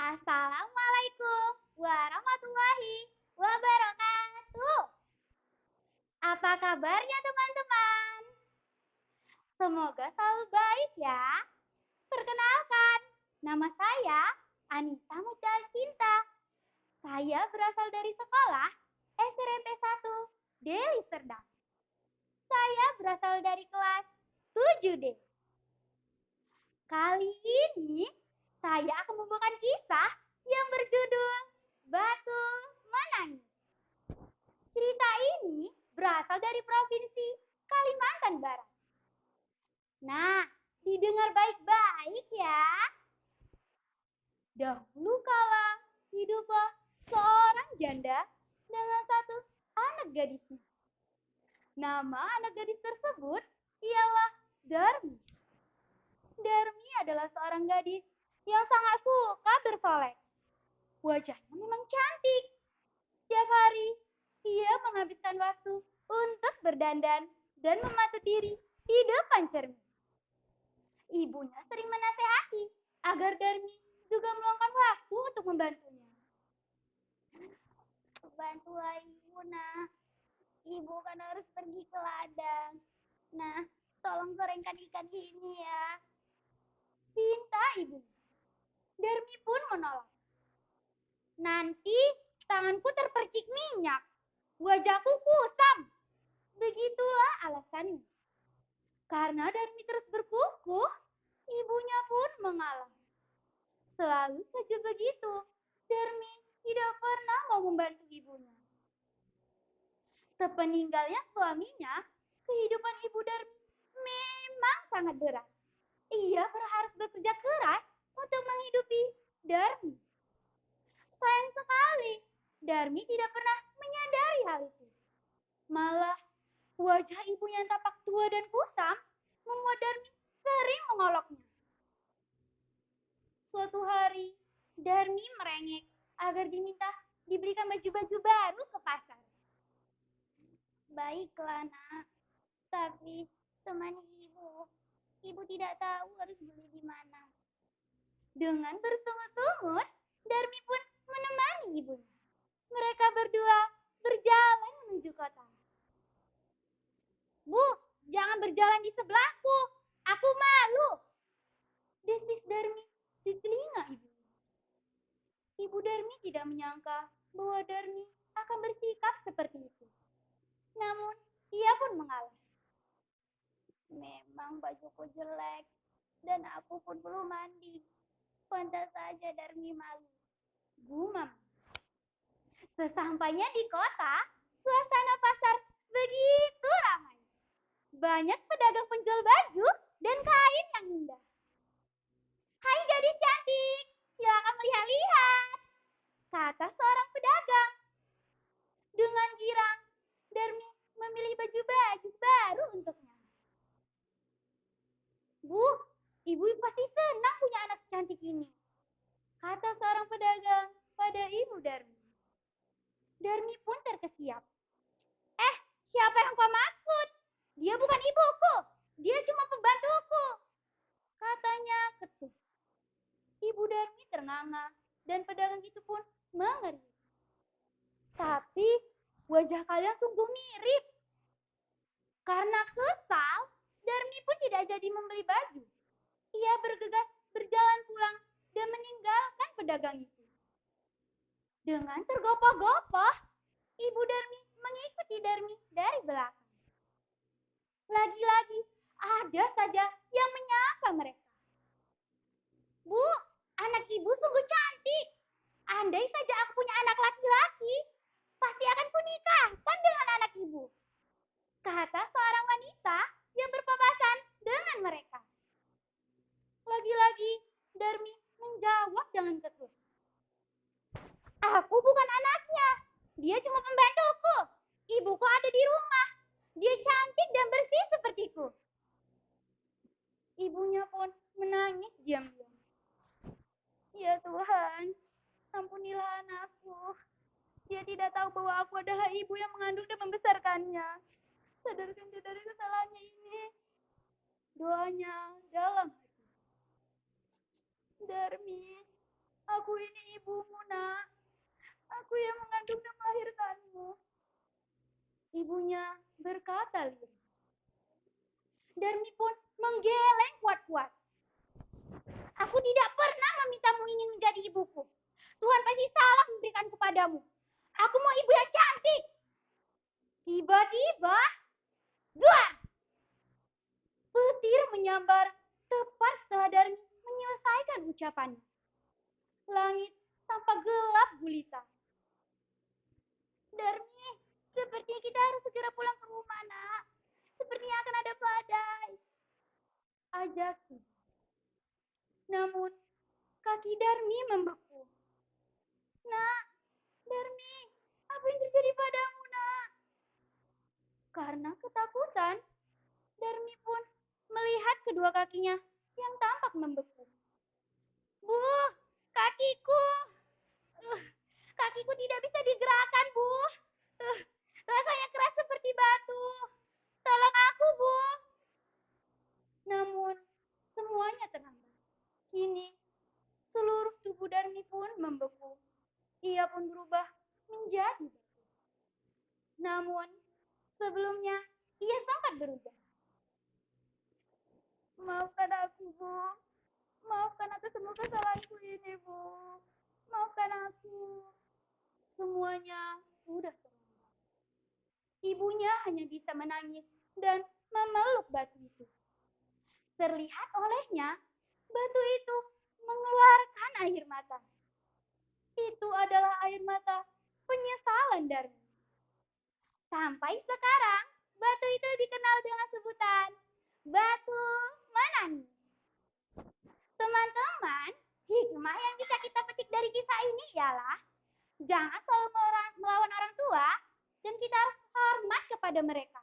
Assalamualaikum warahmatullahi wabarakatuh. Apa kabarnya teman-teman? Semoga selalu baik ya. Perkenalkan, nama saya Anissa Mucal Cinta. Saya berasal dari sekolah SMP 1 Deli Serdang. Saya berasal dari kelas 7D. Kali ini saya akan membawakan kisah yang berjudul Batu Menangis. Cerita ini berasal dari Provinsi Kalimantan Barat. Nah, didengar baik-baik ya. Dahulu kala hiduplah seorang janda dengan satu anak gadisnya. Nama anak gadis tersebut ialah Darmi. Darmi adalah seorang gadis yang sangat suka bersolek. Wajahnya memang cantik. Setiap hari, ia menghabiskan waktu untuk berdandan dan mematuh diri di depan cermin. Ibunya sering menasehati agar Darmi juga meluangkan waktu untuk membantunya. Bantulah ibu, nak. Ibu kan harus pergi ke ladang. Nah, tolong gorengkan ikan ini ya. Pinta ibu. Darmi pun menolak. Nanti tanganku terpercik minyak. Wajahku kusam. Begitulah alasannya. Karena Darmi terus berkukuh, ibunya pun mengalah. Selalu saja begitu. Darmi tidak pernah mau membantu ibunya. Sepeninggalnya suaminya, kehidupan ibu Darmi memang sangat berat. Ia harus bekerja keras untuk menghidupi Darmi. Sayang sekali, Darmi tidak pernah menyadari hal itu. Malah, wajah ibu yang tampak tua dan kusam membuat Darmi sering mengoloknya. Suatu hari, Darmi merengek agar diminta dibelikan baju-baju baru ke pasar. Baiklah, nak. Tapi temani ibu. Ibu tidak tahu harus beli di mana. Dengan bersungut-sungut, Darmi pun menemani ibunya. Mereka berdua berjalan menuju kota. Bu, jangan berjalan di sebelahku. Aku malu. Desis Darmi di telinga ibunya. Ibu Darmi tidak menyangka bahwa Darmi akan bersikap seperti itu. Namun, ia pun mengalah. Memang bajuku jelek dan aku pun belum mandi. Pantas saja Darmi malu. Gumam. Sesampainya di kota, suasana pasar begitu ramai. Banyak pedagang penjual baju dan kain yang indah. Hai gadis cantik, silakan melihat-lihat, kata seorang pedagang. Dengan girang, Darmi memilih baju-baju baru untuknya. Bu, ibu pasti senang punya anak secantik ini, kata seorang pedagang pada ibu Darmi. Darmi pun terkesiap. Siapa yang kau maksud? Dia bukan ibuku, dia cuma pembantuku, katanya ketus. Ibu Darmi ternganga dan pedagang itu pun mengerik. Tapi wajah kalian sungguh mirip. Karena kesal, Darmi pun tidak jadi membeli baju. Ia bergegas berjalan pulang dan meninggalkan pedagang itu. Dengan tergopoh-gopoh, ibu Darmi mengikuti Darmi dari belakang. Lagi-lagi ada saja yang menyapa mereka. Bu, anak ibu sungguh cantik. Andai saja aku punya anak laki-laki, pasti akan kunikahkan dengan anak ibu, kata seorang wanita yang berpapasan dengan mereka. Lagi-lagi Darmi menjawab dengan ketus. Aku bukan anaknya. Dia cuma pembantuku. Ibuku ada di rumah. Dia cantik dan bersih sepertiku. Ibunya pun menangis diam-diam. Ya Tuhan, ampunilah anakku. Dia tidak tahu bahwa aku adalah ibu yang mengandung dan membesarkannya. Sadarkan dia dari kesalahannya ini. Doanya dalam hati. Darmi, aku ini ibumu, nak. Aku yang mengandung dan melahirkanmu. Ibunya berkata lirih. Darmi pun menggeleng kuat-kuat. Aku tidak pernah memintamu ingin menjadi ibuku. Tuhan pasti salah memberikan kepadamu. Aku mau ibu yang cantik. Tiba-tiba, zuar! Petir menyambar tepat setelah Darmi menyelesaikan ucapannya. Langit tampak gelap gulita. Darmi, sepertinya kita harus segera pulang ke rumah, nak. Sepertinya akan ada badai. Ajakku. Namun, kaki Darmi membeku. Nak, Darmi, apa yang terjadi padamu, nak? Karena ketakutan, Darmi pun melihat kedua kakinya yang tampak membeku. Bu, kakiku. Kakiku tidak bisa digerakkan, Bu. Rasanya keras seperti batu. Tolong aku, Bu. Namun, semuanya terlambat. Kini, seluruh tubuh Darmi pun membeku. Ia pun berubah menjadi batu. Namun, sebelumnya ia sempat berubah. Maafkan aku, Bu. Maafkan atas semua kesalahanku ini, Bu. Maafkan aku. Semuanya sudah terlambat. Ibunya hanya bisa menangis dan memeluk batu itu. Terlihat olehnya, batu itu mengeluarkan air mata. Itu adalah air mata penyesalan Darmi. Sampai sekarang, batu itu dikenal dengan sebutan batu menangis. Teman-teman, hikmah yang bisa kita petik dari kisah ini ialah jangan selalu melawan orang tua dan kita harus hormat kepada mereka.